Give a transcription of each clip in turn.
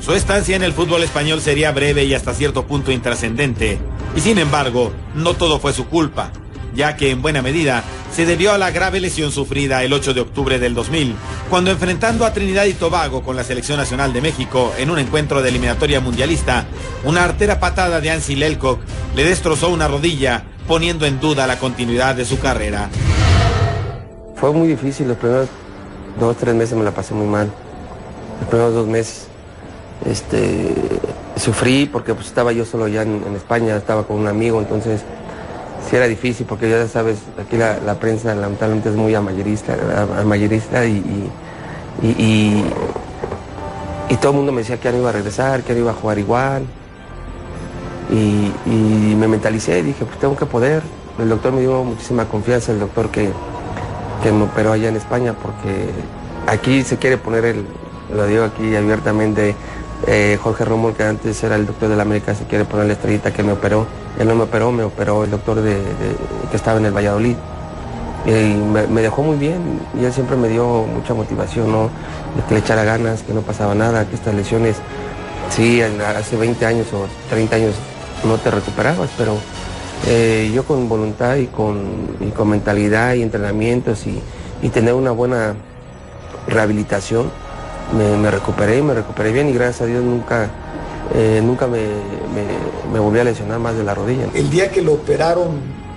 Su estancia en el fútbol español sería breve y hasta cierto punto intrascendente, y sin embargo, no todo fue su culpa, ya que en buena medida se debió a la grave lesión sufrida el 8 de octubre del 2000, cuando enfrentando a Trinidad y Tobago con la Selección Nacional de México en un encuentro de eliminatoria mundialista, una artera patada de Ansel Elcock le destrozó una rodilla, poniendo en duda la continuidad de su carrera. Fue muy difícil, los primeros 2 o 3 meses me la pasé muy mal. Los primeros 2 meses sufrí porque pues, estaba yo solo ya en España, estaba con un amigo, entonces sí era difícil porque ya sabes, aquí la prensa lamentablemente es muy amarillista y todo el mundo me decía que ya no iba a regresar, que ya no iba a jugar igual. Y me mentalicé, dije, pues tengo que poder. El doctor me dio muchísima confianza, el doctor que me operó allá en España, porque aquí se quiere poner lo digo aquí abiertamente, Jorge Romo, que antes era el doctor de la América, se quiere poner la estrellita que me operó. Él no me operó el doctor que estaba en el Valladolid. Y me dejó muy bien, y él siempre me dio mucha motivación, ¿no? De que le echara ganas, que no pasaba nada, que estas lesiones, sí, hace 20 años o 30 años no te recuperabas, pero yo con voluntad y con mentalidad y entrenamientos y tener una buena rehabilitación, me recuperé bien, y gracias a Dios nunca me volví a lesionar más de la rodilla. El día que lo operaron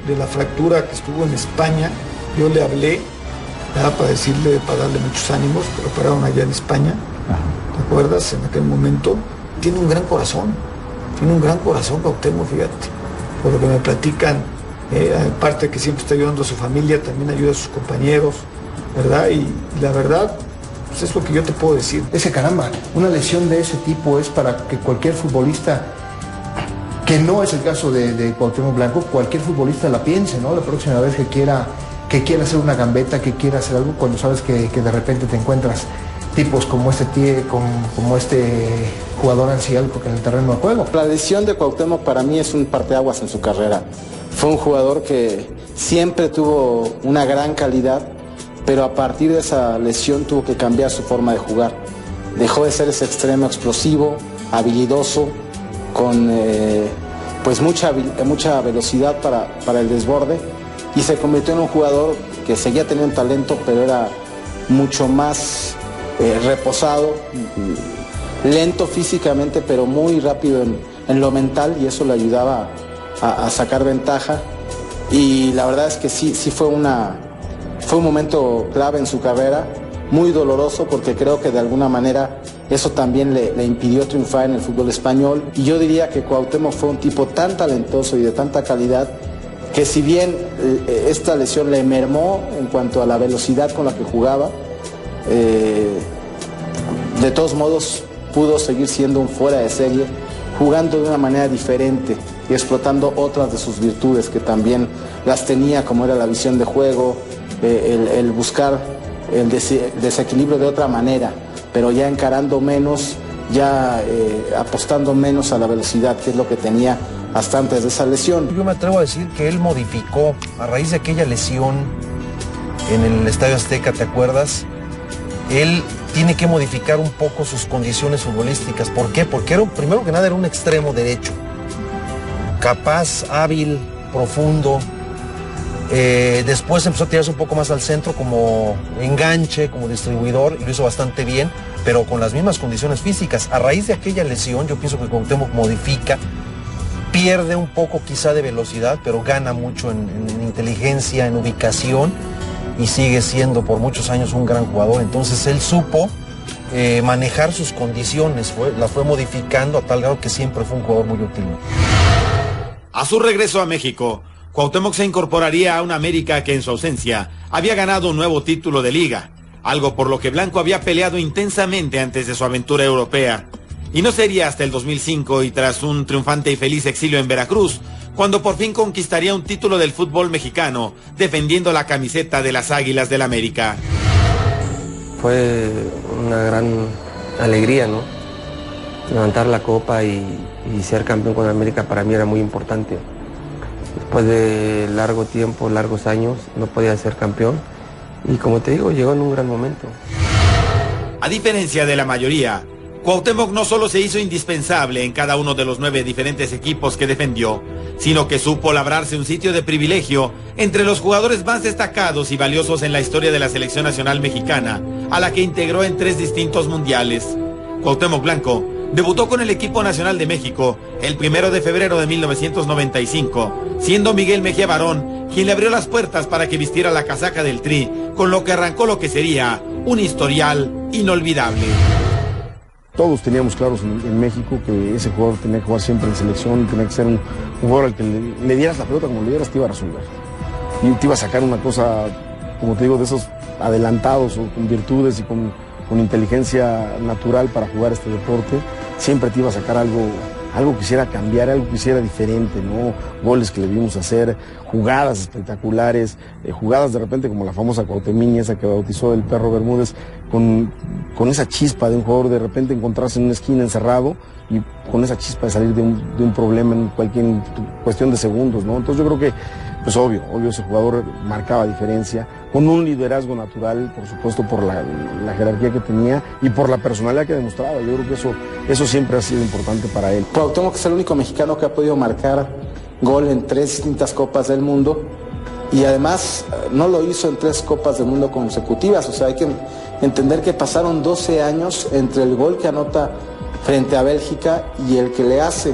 de la fractura que estuvo en España, yo le hablé para darle muchos ánimos, que lo operaron allá en España. ¿Te acuerdas? En aquel momento. Tiene un gran corazón Cuauhtémoc, fíjate, por lo que me platican, aparte de que siempre está ayudando a su familia, también ayuda a sus compañeros, ¿verdad? Y la verdad, pues es lo que yo te puedo decir. Caramba, una lesión de ese tipo es para que cualquier futbolista, que no es el caso de Cuauhtémoc Blanco, cualquier futbolista la piense, ¿no? La próxima vez que quiera hacer una gambeta, que quiera hacer algo, cuando sabes que de repente te encuentras tipos como este jugador anciano, porque en el terreno de juego. La lesión de Cuauhtémoc para mí es un parteaguas en su carrera. Fue un jugador que siempre tuvo una gran calidad, pero a partir de esa lesión tuvo que cambiar su forma de jugar. Dejó de ser ese extremo explosivo, habilidoso, con pues mucha velocidad para el desborde, y se convirtió en un jugador que seguía teniendo talento, pero era mucho más reposado, lento físicamente, pero muy rápido en lo mental, y eso le ayudaba a sacar ventaja. Y la verdad es que sí fue un momento clave en su carrera, muy doloroso, porque creo que de alguna manera eso también le impidió triunfar en el fútbol español. Y yo diría que Cuauhtémoc fue un tipo tan talentoso y de tanta calidad, que si bien esta lesión le mermó en cuanto a la velocidad con la que jugaba, de todos modos pudo seguir siendo un fuera de serie, jugando de una manera diferente y explotando otras de sus virtudes, que también las tenía, como era la visión de juego, el buscar el desequilibrio de otra manera, pero ya encarando menos, ya apostando menos a la velocidad, que es lo que tenía hasta antes de esa lesión. Yo me atrevo a decir que él modificó, a raíz de aquella lesión en el Estadio Azteca, ¿te acuerdas? Él tiene que modificar un poco sus condiciones futbolísticas. ¿Por qué? Porque primero que nada era un extremo derecho, capaz, hábil, profundo. Después empezó a tirarse un poco más al centro como enganche, como distribuidor, y lo hizo bastante bien, pero con las mismas condiciones físicas. A raíz de aquella lesión, yo pienso que Cuauhtémoc modifica, pierde un poco quizá de velocidad, pero gana mucho en inteligencia, en ubicación, y sigue siendo por muchos años un gran jugador. Entonces él supo manejar sus condiciones, las fue modificando a tal grado que siempre fue un jugador muy útil. A su regreso a México, Cuauhtémoc se incorporaría a una América que en su ausencia había ganado un nuevo título de liga, algo por lo que Blanco había peleado intensamente antes de su aventura europea. Y no sería hasta el 2005 y tras un triunfante y feliz exilio en Veracruz, cuando por fin conquistaría un título del fútbol mexicano, defendiendo la camiseta de las Águilas del América. Fue una gran alegría, ¿no? Levantar la copa y ser campeón con América para mí era muy importante. Después de largo tiempo, largos años, no podía ser campeón. Y como te digo, llegó en un gran momento. A diferencia de la mayoría, Cuauhtémoc no solo se hizo indispensable en cada uno de los 9 diferentes equipos que defendió, sino que supo labrarse un sitio de privilegio entre los jugadores más destacados y valiosos en la historia de la selección nacional mexicana, a la que integró en 3 distintos mundiales. Cuauhtémoc Blanco debutó con el equipo nacional de México el 1 de febrero de 1995, siendo Miguel Mejía Barón quien le abrió las puertas para que vistiera la casaca del Tri, con lo que arrancó lo que sería un historial inolvidable. Todos teníamos claros en México que ese jugador tenía que jugar siempre en selección, tenía que ser un jugador al que le dieras la pelota como le dieras, te iba a resolver. Y te iba a sacar una cosa, como te digo, de esos adelantados o con virtudes y con inteligencia natural para jugar este deporte. Siempre te iba a sacar algo que hiciera cambiar, algo que hiciera diferente, ¿no? Goles que le vimos hacer, jugadas espectaculares, jugadas de repente como la famosa Cuauhtemiña, esa que bautizó el Perro Bermúdez, con esa chispa de un jugador de repente encontrarse en una esquina encerrado y con esa chispa de salir de un problema en cualquier cuestión de segundos, ¿no? Entonces yo creo que, pues obvio ese jugador marcaba diferencia, con un liderazgo natural, por supuesto, por la jerarquía que tenía y por la personalidad que demostraba. Yo creo que eso siempre ha sido importante para él. Cuauhtémoc es el único mexicano que ha podido marcar gol en 3 distintas Copas del Mundo y además no lo hizo en 3 Copas del Mundo consecutivas. O sea, hay que entender que pasaron 12 años entre el gol que anota frente a Bélgica y el que le hace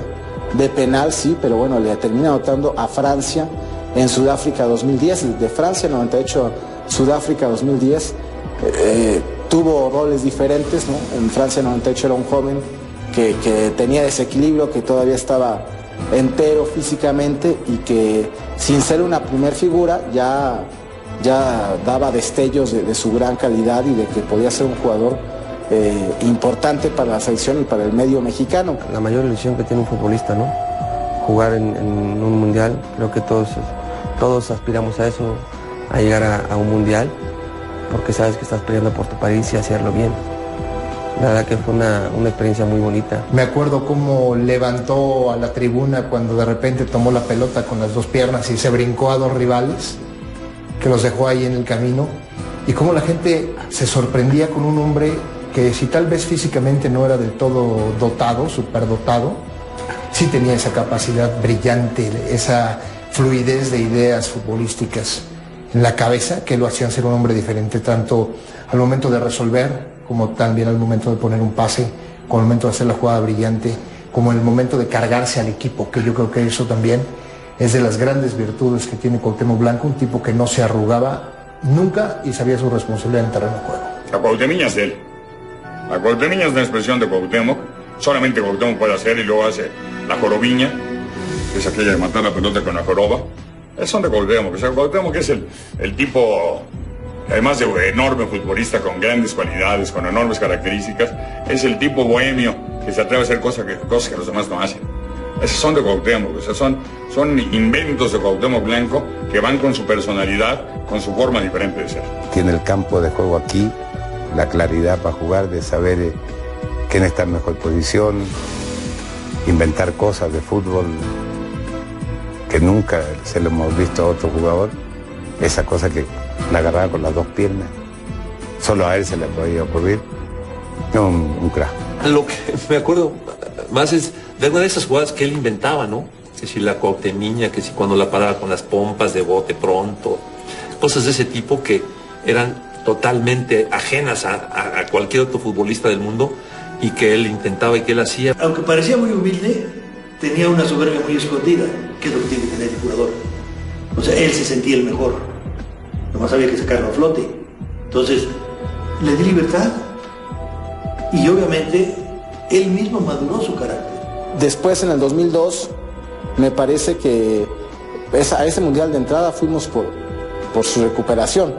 de penal, sí, pero bueno, le termina anotando a Francia en Sudáfrica 2010, de Francia 98 Sudáfrica 2010, tuvo roles diferentes, ¿no? En Francia 98 era un joven que tenía desequilibrio, que todavía estaba entero físicamente y que sin ser una primer figura ya daba destellos de su gran calidad y de que podía ser un jugador importante para la selección y para el medio mexicano. La mayor ilusión que tiene un futbolista, ¿no? Jugar en un mundial, creo que todos aspiramos a eso, a llegar a un mundial, porque sabes que estás peleando por tu país y hacerlo bien. La verdad que fue una experiencia muy bonita. Me acuerdo cómo levantó a la tribuna cuando de repente tomó la pelota con las 2 piernas y se brincó a 2 rivales, que los dejó ahí en el camino, y cómo la gente se sorprendía con un hombre que si tal vez físicamente no era del todo dotado, superdotado, sí tenía esa capacidad brillante, esa fluidez de ideas futbolísticas en la cabeza que lo hacían ser un hombre diferente, tanto al momento de resolver, como también al momento de poner un pase, como al momento de hacer la jugada brillante, como en el momento de cargarse al equipo, que yo creo que eso también es de las grandes virtudes que tiene Cuauhtémoc Blanco, un tipo que no se arrugaba nunca y sabía su responsabilidad en terreno de juego. La Cuauhtemiña es de él. La Cuauhtemiña es una expresión de Cuauhtémoc, solamente Cuauhtémoc puede hacer, y luego hace la jorobiña, que es aquella de matar la pelota con la joroba. Son de Cuauhtémoc. O sea, Cuauhtémoc es el tipo, además de enorme futbolista con grandes cualidades, con enormes características, es el tipo bohemio que se atreve a hacer cosas que los demás no hacen. Esos son de Cuauhtémoc, o sea, son inventos de Cuauhtémoc Blanco que van con su personalidad, con su forma diferente de ser. Tiene el campo de juego aquí, la claridad para jugar, de saber quién está en mejor posición, inventar cosas de fútbol que nunca se lo hemos visto a otro jugador. Esa cosa que la agarraba con las 2 piernas, solo a él se le podía ocurrir. Un crack. Lo que me acuerdo más es de una de esas jugadas que él inventaba, ¿no? Que si la Cuauhtemiña, que si cuando la paraba con las pompas de bote pronto, cosas de ese tipo que eran totalmente ajenas a cualquier otro futbolista del mundo y que él intentaba y que él hacía. Aunque parecía muy humilde, tenía una soberbia muy escondida, que es lo que tiene que tener el jugador. O sea, él se sentía el mejor, nomás había que sacarlo a flote. Entonces, le di libertad y obviamente él mismo maduró su carácter. Después, en el 2002, me parece que a ese mundial de entrada fuimos por su recuperación,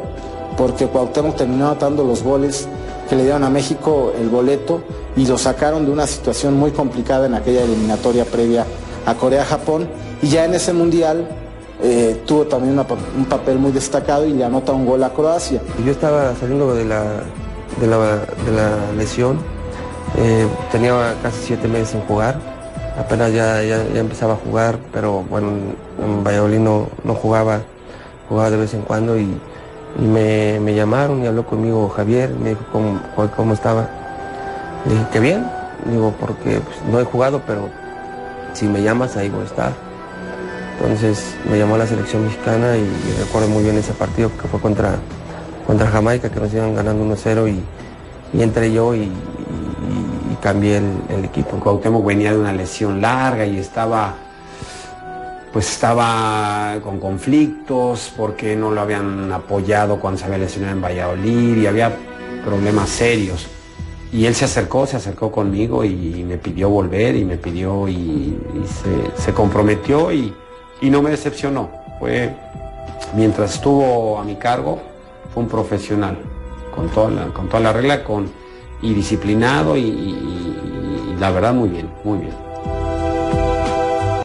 porque Cuauhtémoc terminó anotando los goles que le dieron a México el boleto y lo sacaron de una situación muy complicada en aquella eliminatoria previa a Corea-Japón, y ya en ese mundial tuvo también un papel muy destacado y le anota un gol a Croacia. Yo estaba saliendo de la lesión, tenía casi 7 meses sin jugar, apenas ya empezaba a jugar, pero bueno, en Valladolid no jugaba de vez en cuando, y me llamaron y habló conmigo Javier, me dijo cómo estaba. Le dije que bien, digo, porque pues, no he jugado, pero si me llamas ahí voy a estar. Entonces me llamó a la selección mexicana y recuerdo muy bien ese partido que fue contra Jamaica, que nos iban ganando 1-0 y entré yo y cambié el equipo. Cuauhtémoc venía de una lesión larga y estaba con conflictos porque no lo habían apoyado cuando se había lesionado en Valladolid y había problemas serios. Y él se acercó conmigo y me pidió volver y me pidió y se comprometió y no me decepcionó. Mientras estuvo a mi cargo, fue un profesional, con toda la regla y disciplinado y la verdad muy bien, muy bien.